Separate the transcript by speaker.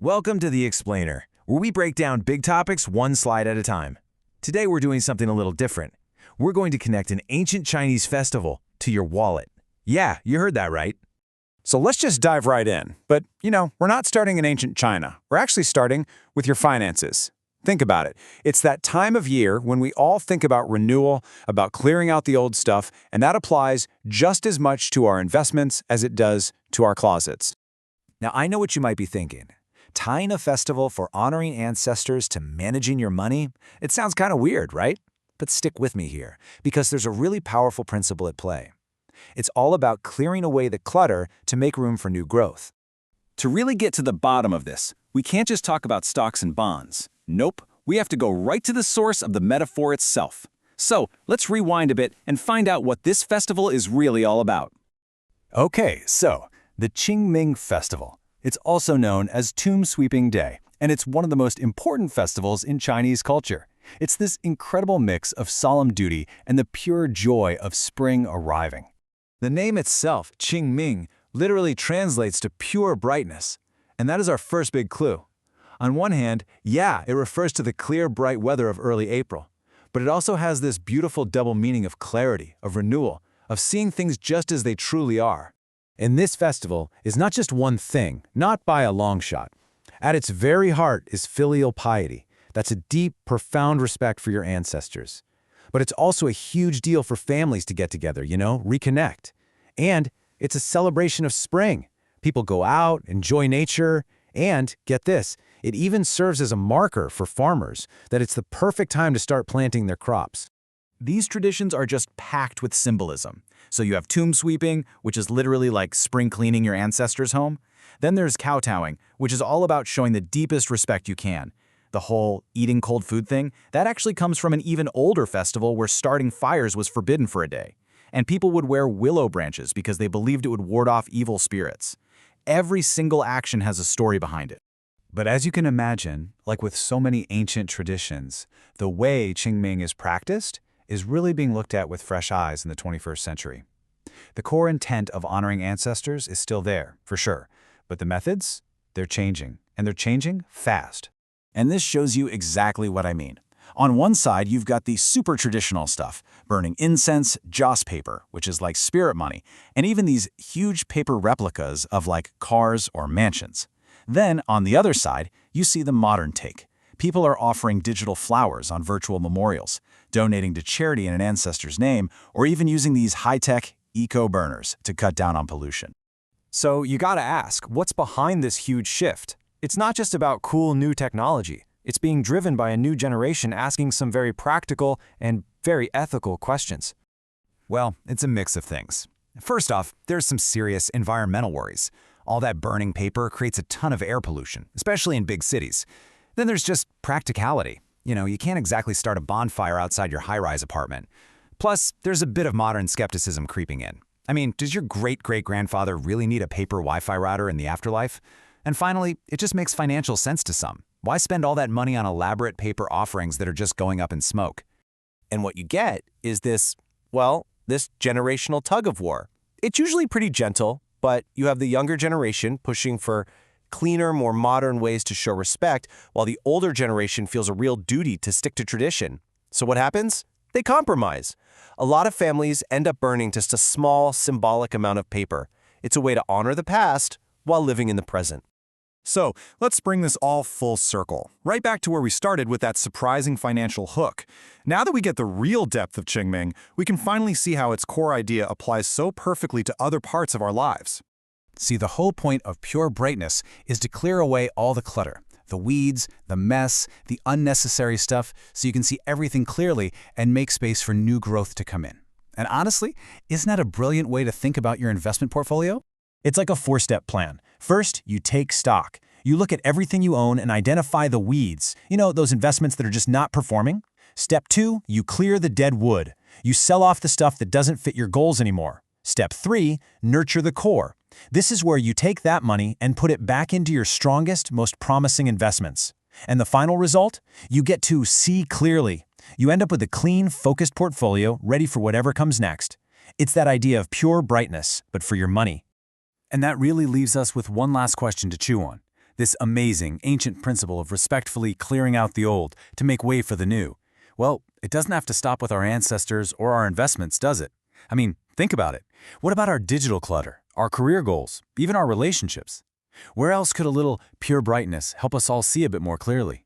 Speaker 1: Welcome to The Explainer, where we break down big topics one slide at a time. Today we're doing something a little different. We're going to connect an ancient Chinese festival to your wallet. Yeah, you heard that right.
Speaker 2: So let's just dive right in. But, we're not starting in ancient China. We're actually starting with your finances. Think about it. It's that time of year when we all think about renewal, about clearing out the old stuff, and that applies just as much to our investments as it does to our closets.
Speaker 3: Now, I know what you might be thinking. Tying a festival for honoring ancestors to managing your money? It sounds kind of weird, right? But stick with me here, because there's a really powerful principle at play. It's all about clearing away the clutter to make room for new growth.
Speaker 4: To really get to the bottom of this, we can't just talk about stocks and bonds. Nope, we have to go right to the source of the metaphor itself. So, let's rewind a bit and find out what this festival is really all about.
Speaker 3: Okay, so the Qingming Festival. It's also known as Tomb Sweeping Day, and it's one of the most important festivals in Chinese culture. It's this incredible mix of solemn duty and the pure joy of spring arriving.
Speaker 1: The name itself, Qingming, literally translates to pure brightness. And that is our first big clue. On one hand, yeah, it refers to the clear, bright weather of early April. But it also has this beautiful double meaning of clarity, of renewal, of seeing things just as they truly are. And this festival is not just one thing, not by a long shot. At its very heart is filial piety. That's a deep, profound respect for your ancestors. But it's also a huge deal for families to get together, reconnect. And it's a celebration of spring. People go out, enjoy nature, and, get this, it even serves as a marker for farmers that it's the perfect time to start planting their crops.
Speaker 5: These traditions are just packed with symbolism. So you have tomb sweeping, which is literally like spring cleaning your ancestors' home. Then there's kowtowing, which is all about showing the deepest respect you can. The whole eating cold food thing, that actually comes from an even older festival where starting fires was forbidden for a day. And people would wear willow branches because they believed it would ward off evil spirits. Every single action has a story behind it.
Speaker 3: But as you can imagine, like with so many ancient traditions, the way Qingming is practiced is really being looked at with fresh eyes in the 21st century. The core intent of honoring ancestors is still there, for sure. But the methods, they're changing, and they're changing fast.
Speaker 4: And this shows you exactly what I mean. On one side, you've got the super traditional stuff, burning incense, joss paper, which is like spirit money, and even these huge paper replicas of like cars or mansions. Then, on the other side, you see the modern take. People are offering digital flowers on virtual memorials, donating to charity in an ancestor's name, or even using these high-tech eco-burners to cut down on pollution.
Speaker 6: So you gotta ask, what's behind this huge shift? It's not just about cool new technology. It's being driven by a new generation asking some very practical and very ethical questions.
Speaker 3: Well, it's a mix of things. First off, there's some serious environmental worries. All that burning paper creates a ton of air pollution, especially in big cities. Then there's just practicality. You can't exactly start a bonfire outside your high-rise apartment. Plus, there's a bit of modern skepticism creeping in. I mean, does your great-great-grandfather really need a paper Wi-Fi router in the afterlife? And finally, it just makes financial sense to some. Why spend all that money on elaborate paper offerings that are just going up in smoke?
Speaker 7: And what you get is this generational tug-of-war. It's usually pretty gentle, but you have the younger generation pushing for cleaner, more modern ways to show respect, while the older generation feels a real duty to stick to tradition. So what happens? They compromise. A lot of families end up burning just a small, symbolic amount of paper. It's a way to honor the past while living in the present.
Speaker 8: So, let's bring this all full circle, right back to where we started with that surprising financial hook. Now that we get the real depth of Qingming, we can finally see how its core idea applies so perfectly to other parts of our lives.
Speaker 3: See, the whole point of pure brightness is to clear away all the clutter, the weeds, the mess, the unnecessary stuff, so you can see everything clearly and make space for new growth to come in. And honestly, isn't that a brilliant way to think about your investment portfolio?
Speaker 1: It's like a four-step plan. First, you take stock. You look at everything you own and identify the weeds. Those investments that are just not performing. Step 2, you clear the dead wood. You sell off the stuff that doesn't fit your goals anymore. Step 3, nurture the core. This is where you take that money and put it back into your strongest, most promising investments. And the final result? You get to see clearly. You end up with a clean, focused portfolio ready for whatever comes next. It's that idea of pure brightness, but for your money.
Speaker 3: And that really leaves us with one last question to chew on.
Speaker 1: This amazing, ancient principle of respectfully clearing out the old to make way for the new. Well, it doesn't have to stop with our ancestors or our investments, does it? I mean, think about it. What about our digital clutter, our career goals, even our relationships? Where else could a little pure brightness help us all see a bit more clearly?